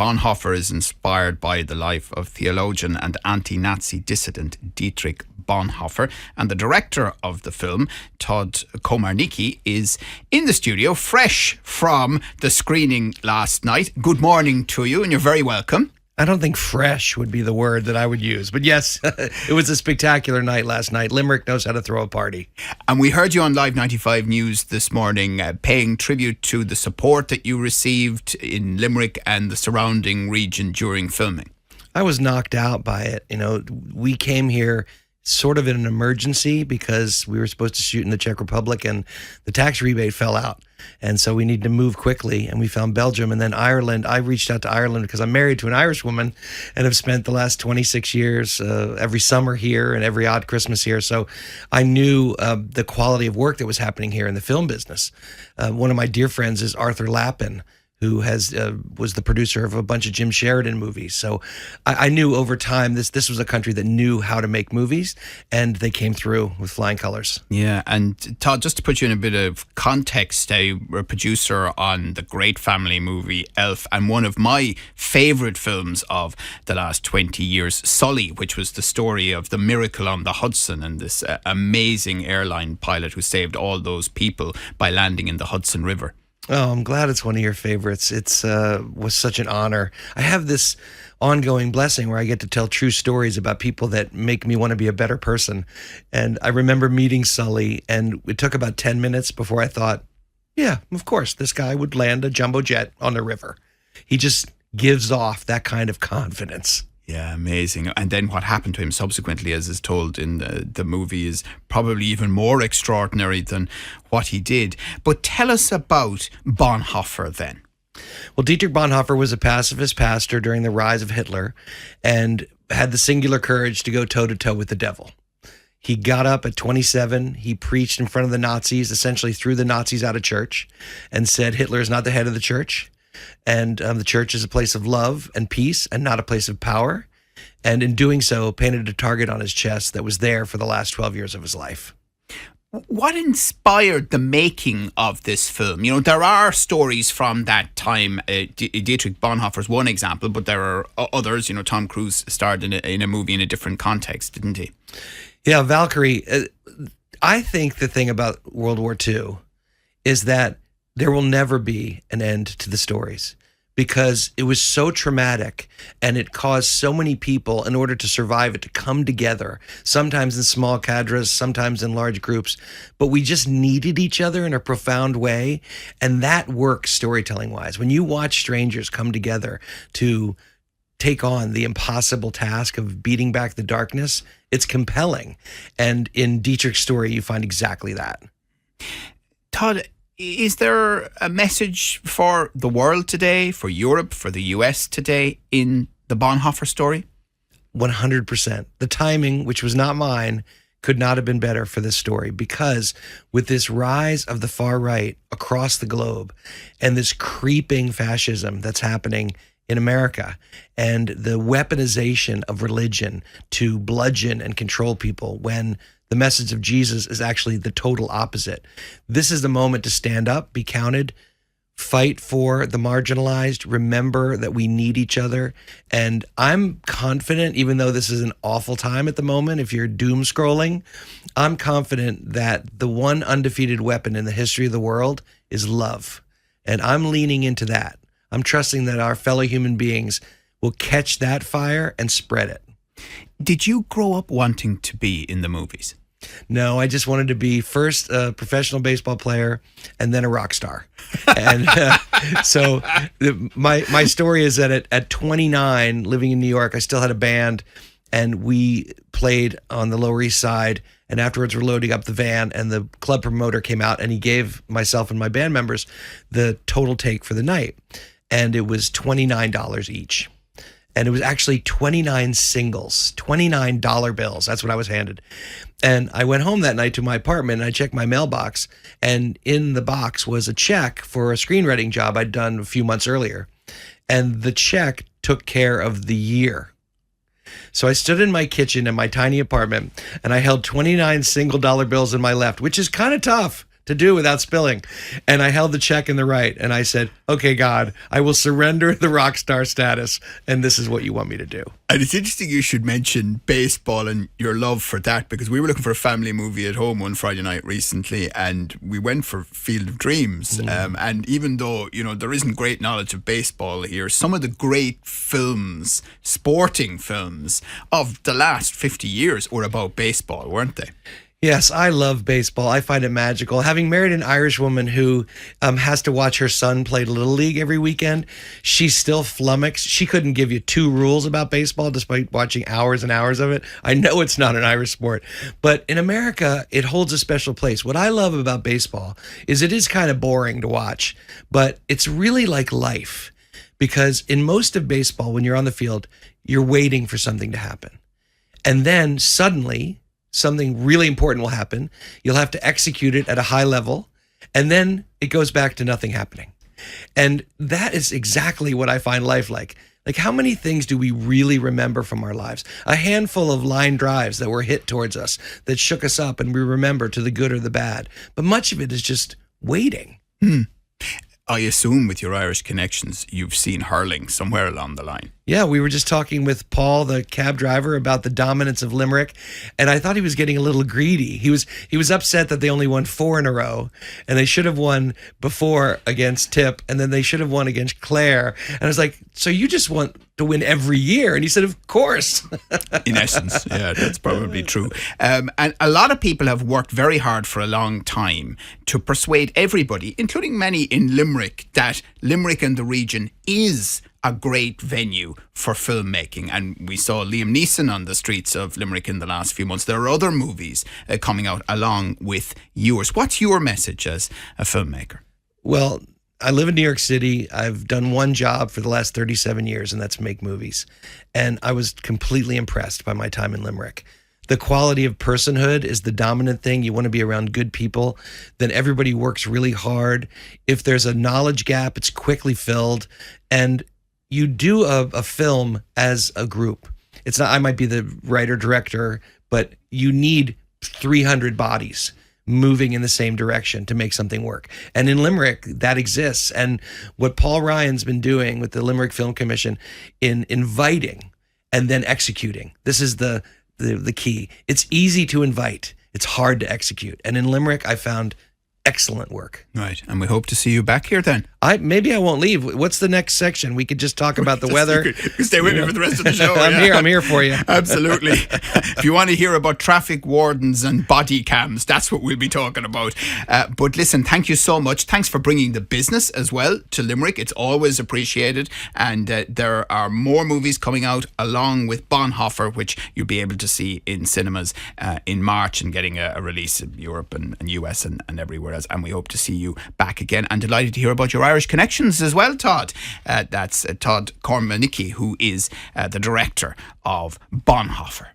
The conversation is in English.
Bonhoeffer is inspired by the life of theologian and anti-Nazi dissident Dietrich Bonhoeffer, and the director of the film, Todd Komarnicki, is in the studio, fresh from the screening last night. Good morning to you, and you're very welcome. I don't think fresh would be the word that I would use. But yes, it was a spectacular night last night. Limerick knows how to throw a party. And we heard you on Live 95 News this morning paying tribute to the support that you received in Limerick and the surrounding region during filming. I was knocked out by it. You know, we came here sort of in an emergency because we were supposed to shoot in the Czech Republic and the tax rebate fell out. And so we needed to move quickly, and we found Belgium and then Ireland. I reached out to Ireland because I'm married to an Irish woman and have spent the last 26 years every summer here and every odd Christmas here. So I knew the quality of work that was happening here in the film business. One of my dear friends is Arthur Lappin, who was the producer of a bunch of Jim Sheridan movies. So I knew over time this was a country that knew how to make movies, and they came through with flying colors. Yeah, and Todd, just to put you in a bit of context, a producer on the great family movie Elf, and one of my favourite films of the last 20 years, Sully, which was the story of the miracle on the Hudson and this amazing airline pilot who saved all those people by landing in the Hudson River. Oh, I'm glad it's one of your favorites. It's was such an honor. I have this ongoing blessing where I get to tell true stories about people that make me want to be a better person. And I remember meeting Sully, and it took about 10 minutes before I thought, yeah, of course, this guy would land a jumbo jet on the river. He just gives off that kind of confidence. Yeah, amazing. And then what happened to him subsequently, as is told in the movie, is probably even more extraordinary than what he did. But tell us about Bonhoeffer then. Well, Dietrich Bonhoeffer was a pacifist pastor during the rise of Hitler and had the singular courage to go toe-to-toe with the devil. He got up at 27, he preached in front of the Nazis, essentially threw the Nazis out of church, and said Hitler is not the head of the church. And the church is a place of love and peace and not a place of power. And in doing so, painted a target on his chest that was there for the last 12 years of his life. What inspired the making of this film? You know, there are stories from that time. Dietrich Bonhoeffer is one example, but there are others. You know, Tom Cruise starred in a movie in a different context, didn't he? Yeah, Valkyrie. I think the thing about World War II is that there will never be an end to the stories because it was so traumatic and it caused so many people, in order to survive it, to come together, sometimes in small cadres, sometimes in large groups, but we just needed each other in a profound way. And that works storytelling-wise. When you watch strangers come together to take on the impossible task of beating back the darkness, it's compelling. And in Dietrich's story, you find exactly that. Todd, is there a message for the world today, for Europe, for the US today in the Bonhoeffer story? 100%. The timing, which was not mine, could not have been better for this story, because with this rise of the far right across the globe and this creeping fascism that's happening in America and the weaponization of religion to bludgeon and control people when the message of Jesus is actually the total opposite. This is the moment to stand up, be counted, fight for the marginalized, remember that we need each other. And I'm confident, even though this is an awful time at the moment, if you're doom scrolling, I'm confident that the one undefeated weapon in the history of the world is love. And I'm leaning into that. I'm trusting that our fellow human beings will catch that fire and spread it. Did you grow up wanting to be in the movies? No, I just wanted to be first a professional baseball player and then a rock star. And so my story is that at 29, living in New York, I still had a band, and we played on the Lower East Side. And afterwards, we're loading up the van, and the club promoter came out, and he gave myself and my band members the total take for the night. And it was $29 each. And it was actually 29 singles, $29 bills. That's what I was handed. And I went home that night to my apartment, and I checked my mailbox, and in the box was a check for a screenwriting job I'd done a few months earlier. And the check took care of the year. So I stood in my kitchen in my tiny apartment, and I held 29 single dollar bills in my left, which is kind of tough to do without spilling. And I held the check in the right and I said, okay, God, I will surrender the rock star status. And this is what you want me to do. And it's interesting you should mention baseball and your love for that, because we were looking for a family movie at home one Friday night recently and we went for Field of Dreams. And even though, there isn't great knowledge of baseball here, some of the great films, sporting films of the last 50 years were about baseball, weren't they? Yes, I love baseball. I find it magical. Having married an Irish woman who has to watch her son play Little League every weekend, she's still flummoxed. She couldn't give you 2 rules about baseball despite watching hours and hours of it. I know it's not an Irish sport, but in America, it holds a special place. What I love about baseball is it is kind of boring to watch, but it's really like life, because in most of baseball, when you're on the field, you're waiting for something to happen. And then suddenly, something really important will happen. You'll have to execute it at a high level, and then it goes back to nothing happening. And that is exactly what I find life like. Like, how many things do we really remember from our lives? A handful of line drives that were hit towards us, that shook us up, and we remember to the good or the bad. But much of it is just waiting. I assume with your Irish connections, you've seen hurling somewhere along the line. Yeah, we were just talking with Paul, the cab driver, about the dominance of Limerick, and I thought he was getting a little greedy. He was upset that they only won 4 in a row, and they should have won before against Tip, and then they should have won against Clare. And I was like, so you just want to win every year? And he said, of course. In essence, yeah, that's probably true. And a lot of people have worked very hard for a long time to persuade everybody, including many in Limerick, that Limerick and the region is a great venue for filmmaking. And we saw Liam Neeson on the streets of Limerick in the last few months. There are other movies coming out along with yours. What's your message as a filmmaker? Well, I live in New York City. I've done one job for the last 37 years, and that's make movies. And I was completely impressed by my time in Limerick. The quality of personhood is the dominant thing. You want to be around good people. Then everybody works really hard. If there's a knowledge gap, it's quickly filled. And you do a film as a group. It's not, I might be the writer, director, but you need 300 bodies moving in the same direction to make something work. And in Limerick, that exists. And what Paul Ryan's been doing with the Limerick Film Commission in inviting and then executing, this is the key. It's easy to invite. It's hard to execute. And in Limerick, I found excellent work. Right. And we hope to see you back here then. Maybe I won't leave. What's the next section? We could just talk about the weather. You could stay with me for the rest of the show. I'm here for you. Absolutely. If you want to hear about traffic wardens and body cams, that's what we'll be talking about. But listen, thank you so much. Thanks for bringing the business as well to Limerick. It's always appreciated. And there are more movies coming out along with Bonhoeffer, which you'll be able to see in cinemas in March and getting a release in Europe and US and everywhere else. And we hope to see you back again. And delighted to hear about your Irish connections as well, Todd. That's Todd Komarnicki, who is the director of Bonhoeffer.